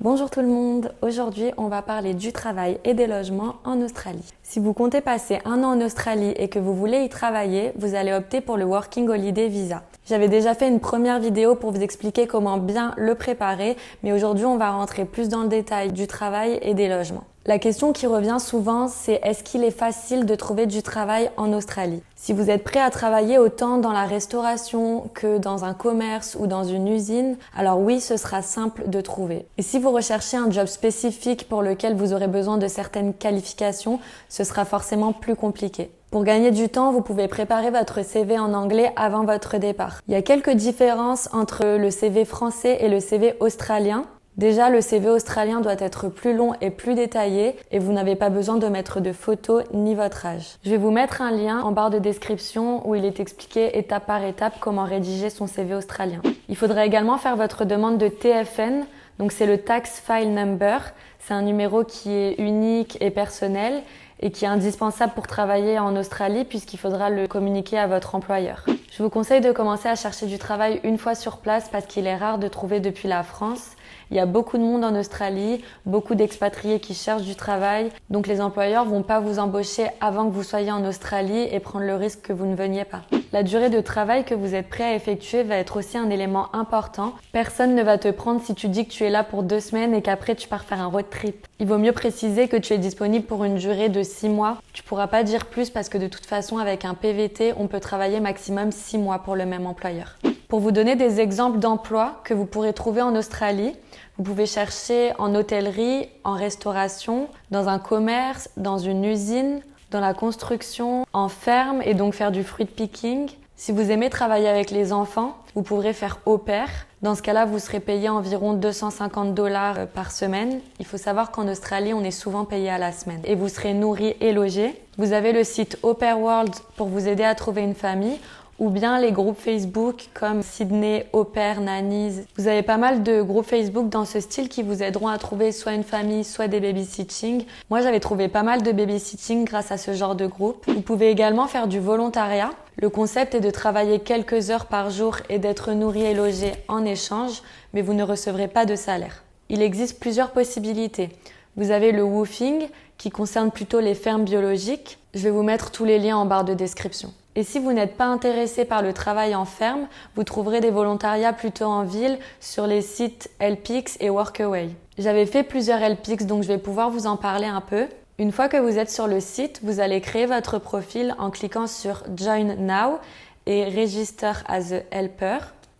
Bonjour tout le monde, aujourd'hui on va parler du travail et des logements en Australie. Si vous comptez passer 1 an en Australie et que vous voulez y travailler, vous allez opter pour le Working Holiday Visa. J'avais déjà fait une première vidéo pour vous expliquer comment bien le préparer, mais aujourd'hui on va rentrer plus dans le détail du travail et des logements. La question qui revient souvent, c'est est-ce qu'il est facile de trouver du travail en Australie? Si vous êtes prêt à travailler autant dans la restauration que dans un commerce ou dans une usine, alors oui, ce sera simple de trouver. Et si vous recherchez un job spécifique pour lequel vous aurez besoin de certaines qualifications, ce sera forcément plus compliqué. Pour gagner du temps, vous pouvez préparer votre CV en anglais avant votre départ. Il y a quelques différences entre le CV français et le CV australien. Déjà, le CV australien doit être plus long et plus détaillé et vous n'avez pas besoin de mettre de photos ni votre âge. Je vais vous mettre un lien en barre de description où il est expliqué étape par étape comment rédiger son CV australien. Il faudra également faire votre demande de TFN, donc c'est le Tax File Number. C'est un numéro qui est unique et personnel et qui est indispensable pour travailler en Australie puisqu'il faudra le communiquer à votre employeur. Je vous conseille de commencer à chercher du travail une fois sur place parce qu'il est rare de trouver depuis la France. Il y a beaucoup de monde en Australie, beaucoup d'expatriés qui cherchent du travail, donc les employeurs vont pas vous embaucher avant que vous soyez en Australie et prendre le risque que vous ne veniez pas. La durée de travail que vous êtes prêt à effectuer va être aussi un élément important. Personne ne va te prendre si tu dis que tu es là pour 2 semaines et qu'après tu pars faire un road trip. Il vaut mieux préciser que tu es disponible pour une durée de 6 mois. Tu pourras pas dire plus parce que de toute façon avec un PVT, on peut travailler maximum 6 mois pour le même employeur. Pour vous donner des exemples d'emplois que vous pourrez trouver en Australie, vous pouvez chercher en hôtellerie, en restauration, dans un commerce, dans une usine, dans la construction, en ferme et donc faire du fruit picking. Si vous aimez travailler avec les enfants, vous pourrez faire au pair. Dans ce cas-là, vous serez payé environ $250 par semaine. Il faut savoir qu'en Australie, on est souvent payé à la semaine. Et vous serez nourri et logé. Vous avez le site Au Pair World pour vous aider à trouver une famille. Ou bien les groupes Facebook comme Sydney, Au Pair, Nannies. Vous avez pas mal de groupes Facebook dans ce style qui vous aideront à trouver soit une famille, soit des babysitting. Moi, j'avais trouvé pas mal de babysitting grâce à ce genre de groupe. Vous pouvez également faire du volontariat. Le concept est de travailler quelques heures par jour et d'être nourri et logé en échange, mais vous ne recevrez pas de salaire. Il existe plusieurs possibilités. Vous avez le woofing qui concerne plutôt les fermes biologiques. Je vais vous mettre tous les liens en barre de description. Et si vous n'êtes pas intéressé par le travail en ferme, vous trouverez des volontariats plutôt en ville sur les sites Helpix et Workaway. J'avais fait plusieurs Helpix, donc je vais pouvoir vous en parler un peu. Une fois que vous êtes sur le site, vous allez créer votre profil en cliquant sur Join Now et Register as a Helper.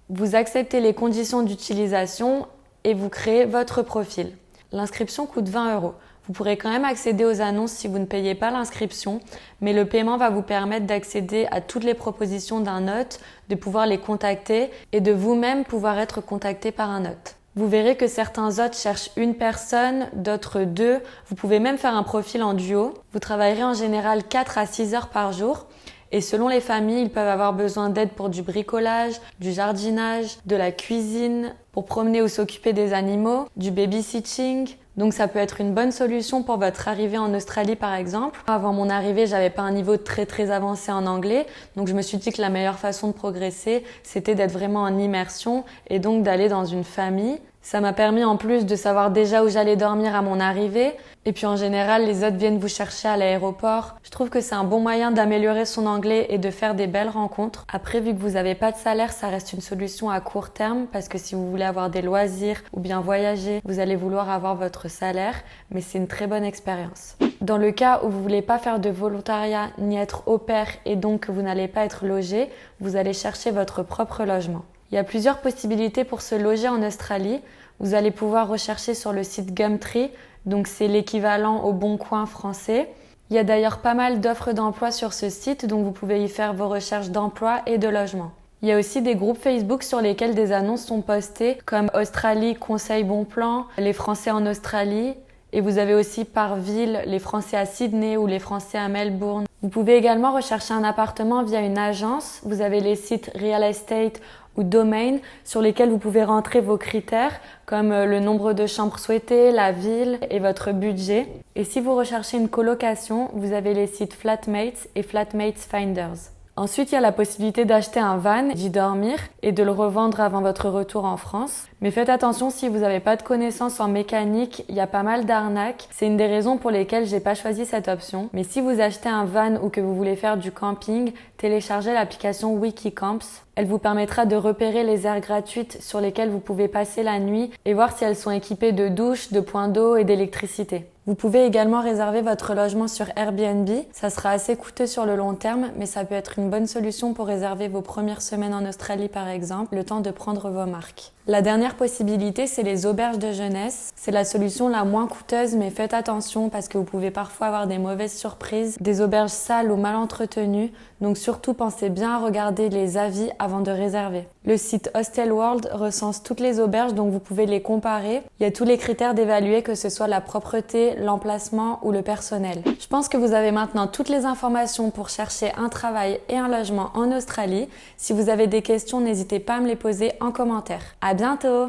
Vous acceptez les conditions d'utilisation et vous créez votre profil. L'inscription coûte 20 €. Vous pourrez quand même accéder aux annonces si vous ne payez pas l'inscription, mais le paiement va vous permettre d'accéder à toutes les propositions d'un hôte, de pouvoir les contacter et de vous-même pouvoir être contacté par un hôte. Vous verrez que certains hôtes cherchent une personne, d'autres 2. Vous pouvez même faire un profil en duo. Vous travaillerez en général 4 à 6 heures par jour. Et selon les familles, ils peuvent avoir besoin d'aide pour du bricolage, du jardinage, de la cuisine, pour promener ou s'occuper des animaux, du babysitting. Donc ça peut être une bonne solution pour votre arrivée en Australie par exemple. Avant mon arrivée, j'avais pas un niveau très avancé en anglais, donc je me suis dit que la meilleure façon de progresser, c'était d'être vraiment en immersion et donc d'aller dans une famille. Ça m'a permis en plus de savoir déjà où j'allais dormir à mon arrivée. Et puis en général, les autres viennent vous chercher à l'aéroport. Je trouve que c'est un bon moyen d'améliorer son anglais et de faire des belles rencontres. Après, vu que vous n'avez pas de salaire, ça reste une solution à court terme parce que si vous voulez avoir des loisirs ou bien voyager, vous allez vouloir avoir votre salaire, mais c'est une très bonne expérience. Dans le cas où vous voulez pas faire de volontariat ni être au pair et donc que vous n'allez pas être logé, vous allez chercher votre propre logement. Il y a plusieurs possibilités pour se loger en Australie. Vous allez pouvoir rechercher sur le site Gumtree, donc c'est l'équivalent au Bon Coin français. Il y a d'ailleurs pas mal d'offres d'emploi sur ce site, donc vous pouvez y faire vos recherches d'emploi et de logement. Il y a aussi des groupes Facebook sur lesquels des annonces sont postées, comme Australie Conseil Bon Plan, les Français en Australie, et vous avez aussi par ville les Français à Sydney ou les Français à Melbourne. Vous pouvez également rechercher un appartement via une agence. Vous avez les sites Real Estate ou Domain sur lesquels vous pouvez rentrer vos critères comme le nombre de chambres souhaitées, la ville et votre budget. Et si vous recherchez une colocation, vous avez les sites Flatmates et Flatmates Finders. Ensuite, il y a la possibilité d'acheter un van, d'y dormir et de le revendre avant votre retour en France. Mais faites attention si vous n'avez pas de connaissances en mécanique, il y a pas mal d'arnaques. C'est une des raisons pour lesquelles j'ai pas choisi cette option. Mais si vous achetez un van ou que vous voulez faire du camping, téléchargez l'application Wikicamps. Elle vous permettra de repérer les aires gratuites sur lesquelles vous pouvez passer la nuit et voir si elles sont équipées de douches, de points d'eau et d'électricité. Vous pouvez également réserver votre logement sur Airbnb. Ça sera assez coûteux sur le long terme, mais ça peut être une bonne solution pour réserver vos premières semaines en Australie par exemple, le temps de prendre vos marques. La dernière possibilité, c'est les auberges de jeunesse. C'est la solution la moins coûteuse, mais faites attention parce que vous pouvez parfois avoir des mauvaises surprises, des auberges sales ou mal entretenues. Donc surtout, pensez bien à regarder les avis avant de réserver. Le site Hostel World recense toutes les auberges, donc vous pouvez les comparer. Il y a tous les critères d'évaluer, que ce soit la propreté, l'emplacement ou le personnel. Je pense que vous avez maintenant toutes les informations pour chercher un travail et un logement en Australie. Si vous avez des questions, n'hésitez pas à me les poser en commentaire. À bientôt!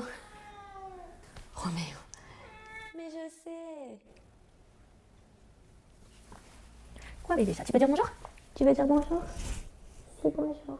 Roméo. Mais je sais! Quoi bébé, ça? Tu peux dire bonjour? Tu veux dire bonjour? Si, bonjour.